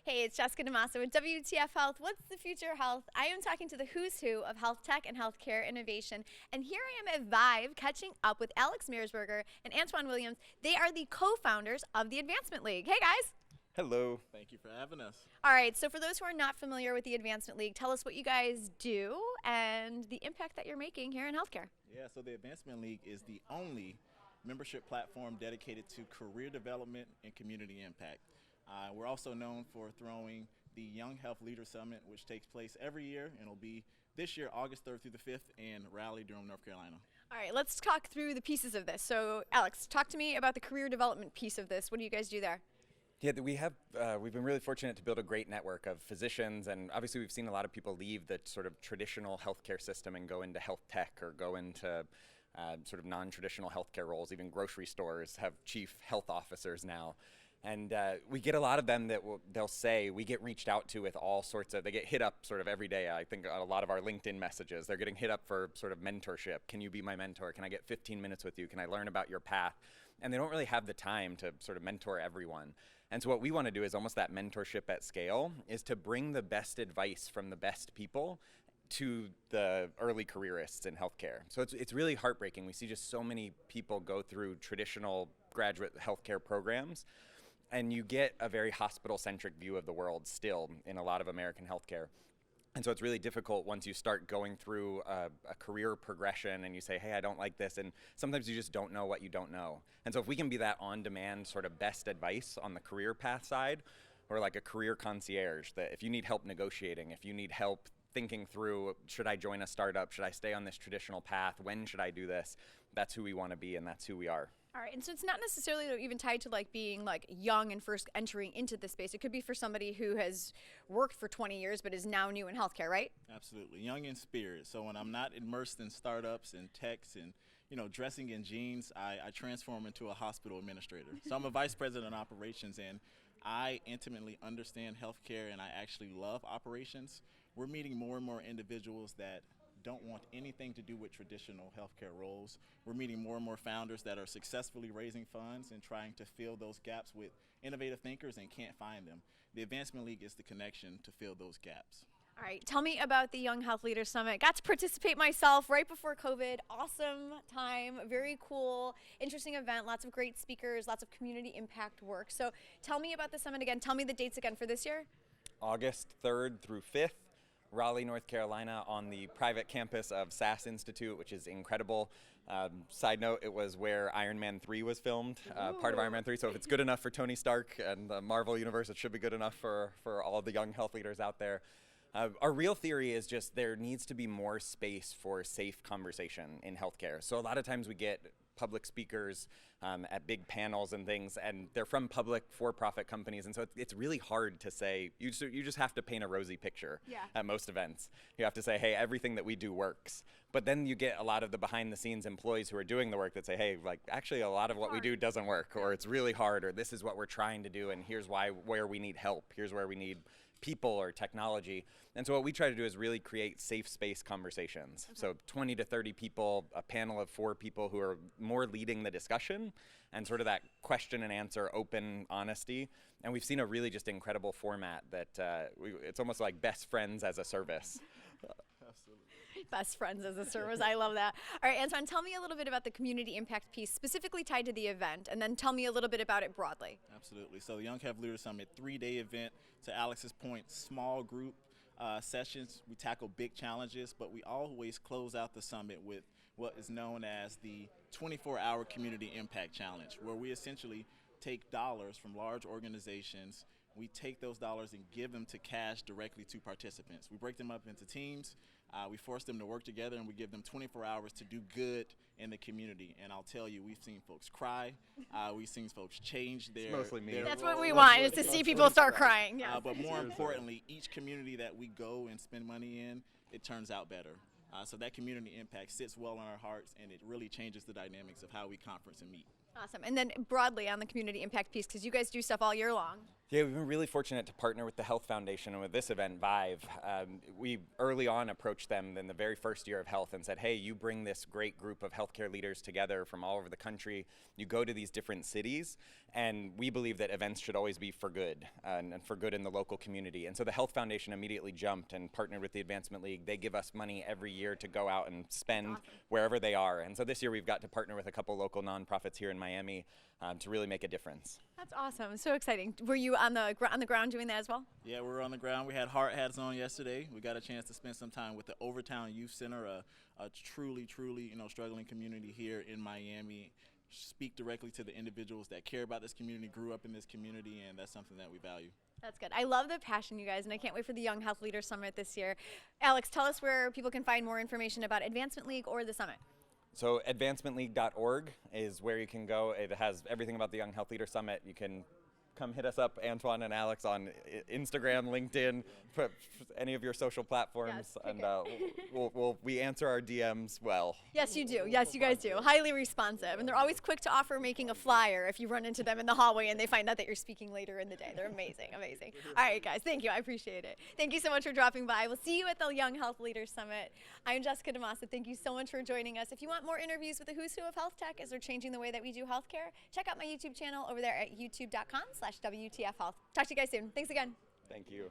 Hey, it's Jessica DaMassa with WTF Health. What's the future of health? I am talking to the who's who of health tech and healthcare innovation. And here I am at Vive catching up with Alex Mearsberger and Antoine Williams. They are the co-founders of the Advancement League. Hey, guys. Hello. Thank you for having us. All right, so for those who are not familiar with the Advancement League, tell us what you guys do and the impact that you're making here in healthcare. Yeah, so the Advancement League is the only membership platform dedicated to career development and community impact. We're also known for throwing the Young Health Leader Summit, which takes place every year, and it'll be this year, August 3rd through the 5th, in Raleigh-Durham, North Carolina. All right, let's talk through the pieces of this. So, Alex, talk to me about the career development piece of this. What do you guys do there? Yeah, we've been really fortunate to build a great network of physicians, and obviously we've seen a lot of people leave the sort of traditional healthcare system and go into health tech or go into sort of non-traditional healthcare roles. Even grocery stores have chief health officers now. And we get a lot of them that they'll say, we get reached out to with all sorts of, they get hit up sort of every day. I think a lot of our LinkedIn messages, they're getting hit up for sort of mentorship. Can you be my mentor? Can I get 15 minutes with you? Can I learn about your path? And they don't really have the time to sort of mentor everyone. And so what we want to do is almost that mentorship at scale, is to bring the best advice from the best people to the early careerists in healthcare. So it's really heartbreaking. We see just so many people go through traditional graduate healthcare programs, and you get a very hospital-centric view of the world still in a lot of American healthcare. And so it's really difficult once you start going through a career progression and you say, hey, I don't like this, and sometimes you just don't know what you don't know. And so if we can be that on-demand sort of best advice on the career path side, or like a career concierge, that if you need help negotiating, if you need help thinking through, should I join a startup, should I stay on this traditional path, when should I do this, that's who we want to be and that's who we are. All right, and so it's not necessarily even tied to like being like young and first entering into the space. It could be for somebody who has worked for 20 years but is now new in healthcare, right? Absolutely, young in spirit. So when I'm not immersed in startups and techs and dressing in jeans, I transform into a hospital administrator. So I'm a vice president of operations, and I intimately understand healthcare, and I actually love operations. We're meeting more and more individuals that don't want anything to do with traditional healthcare roles. We're meeting more and more founders that are successfully raising funds and trying to fill those gaps with innovative thinkers and can't find them. The Advancement League is the connection to fill those gaps. All right, tell me about the Young Health Leaders Summit. Got to participate myself right before COVID. Awesome time, very cool, interesting event, lots of great speakers, lots of community impact work. So tell me about the summit again. Tell me the dates again for this year. August 3rd through 5th. Raleigh, North Carolina, on the private campus of SAS Institute, which is incredible. Side note, it was where Iron Man 3 was filmed, part of Iron Man 3. So if it's good enough for Tony Stark and the Marvel Universe, it should be good enough for all the young health leaders out there. Our real theory is just there needs to be more space for safe conversation in healthcare. So a lot of times we get public speakers at big panels and things, and they're from public for-profit companies, and so it's really hard to say, you just have to paint a rosy picture at most events. You have to say, hey, everything that we do works. But then you get a lot of the behind-the-scenes employees who are doing the work that say, hey, like actually a lot of what we do doesn't work, or it's really hard, or this is what we're trying to do, and here's where we need help, here's where we need people or technology. And so what we try to do is really create safe space conversations. So 20 to 30 people, a panel of 4 people who are more leading the discussion, and sort of that question and answer, open honesty. And we've seen a really just incredible format that it's almost like best friends as a service. Absolutely. Best friends as a service. I love that. All right, Antoine, tell me a little bit about the community impact piece specifically tied to the event, and then tell me a little bit about it broadly. Absolutely. So the Young Health Leader Summit, 3-day event, to Alex's point, small group sessions. We tackle big challenges, but we always close out the summit with what is known as the 24-hour community impact challenge, where we essentially take dollars from large organizations. We take those dollars and give them to cash directly to participants. We break them up into teams. We force them to work together, and we give them 24 hours to do good in the community. And I'll tell you, we've seen folks cry. We've seen folks change their. It's mostly me. That's what we want, is to see people start crying. Yeah. But more importantly, each community that we go and spend money in, it turns out better. So that community impact sits well in our hearts, and it really changes the dynamics of how we conference and meet. Awesome. And then broadly on the community impact piece, because you guys do stuff all year long. Yeah, we've been really fortunate to partner with the Health Foundation and with this event, Vive. We early on approached them in the very first year of health and said, hey, you bring this great group of healthcare leaders together from all over the country. You go to these different cities, and we believe that events should always be for good and for good in the local community. And so the Health Foundation immediately jumped and partnered with the Advancement League. They give us money every year to go out and spend wherever they are. And so this year we've got to partner with a couple local nonprofits here in Miami to really make a difference. That's awesome. So exciting. Were you on the ground doing that as well? Yeah, we were on the ground. We had hard hats on yesterday. We got a chance to spend some time with the Overtown Youth Center, a truly, struggling community here in Miami. Speak directly to the individuals that care about this community, grew up in this community, and that's something that we value. That's good. I love the passion, you guys, and I can't wait for the Young Health Leader Summit this year. Alex, tell us where people can find more information about Advancement League or the summit. So advancementleague.org is where you can go. It has everything about the Young Health Leader Summit. You can come hit us up, Antoine and Alex, on Instagram, LinkedIn, any of your social platforms, Yes, and we answer our DMs well. Yes, you do. Yes, you guys do. Highly responsive. And they're always quick to offer making a flyer if you run into them in the hallway and they find out that you're speaking later in the day. They're amazing, amazing. All right, guys, thank you. I appreciate it. Thank you so much for dropping by. We'll see you at the Young Health Leaders Summit. I'm Jessica DaMassa. Thank you so much for joining us. If you want more interviews with the who's who of health tech as they're changing the way that we do healthcare, check out my YouTube channel over there at youtube.com/WTF Health. Talk to you guys soon. Thanks again. Thank you.